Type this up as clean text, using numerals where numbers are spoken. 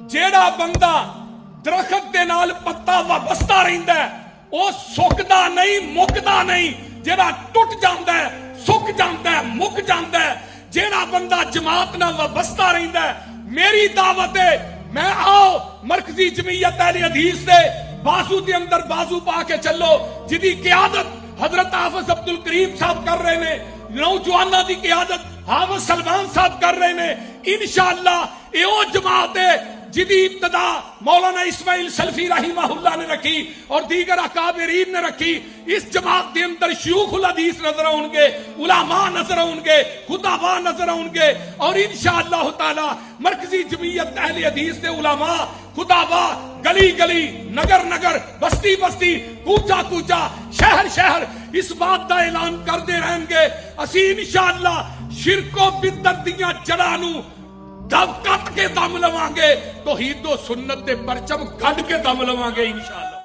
ਜਿਹੜਾ ਬੰਦਾ ਦਰਖਤ ਦੇ ਨਾਲ ਪੱਤਾ ਵਬਸਤਾ ਰਹਿੰਦਾ ਉਹ ਸੁੱਕਦਾ ਨਹੀਂ ਮੁੱਕਦਾ ਨਹੀਂ। ਜਿਹੜਾ ਟੁੱਟ ਜਾਂਦਾ ਸੁੱਕ ਜਾਂਦਾ ਮੁੱਕ ਜਾਂਦਾ। ਜਿਹੜਾ ਬੰਦਾ ਜਮਾਤ ਨਾਲ ਵਬਸਤਾ ਰਹਿੰਦਾ मेरी दावत है मैं आओ मरकजी जमीयत अहले हदीस दे बाजू के अंदर बाजू पा के चलो जिदी क़यादत हजरत हाफिज अब्दुल करीम साहब कर रहे ने, नौजवानों की क़यादत हाफिज सलमान साहब कर रहे ने। इंशाअल्लाह ये जमात है जिदी इब्तदा मौलाना इस्माइल सल्फी रहीमहुल्लाह ने रखी और दीगर अकाबिरीन ने रखी। इस जमात के अंदर शयूखुल हदीस नजर आउंगे, उलमा नजर आउंगे, खुताबा नजर आउंगे और इंशाअल्लाह ताला मरकजी जमीयत अहले हदीस के उलमा खुताबा गली गली नगर नगर बस्ती बस्ती कूचा कूचा शहर शहर इस बात का ऐलान करते रहेंगे। असी इंशाअल्लाह शिरको बिदअत दियां जड़ां नूं दब कट के दम लवांगे, तौहीद व सुन्नत दे परचम कढ के दम लवांगे इंशाअल्लाह।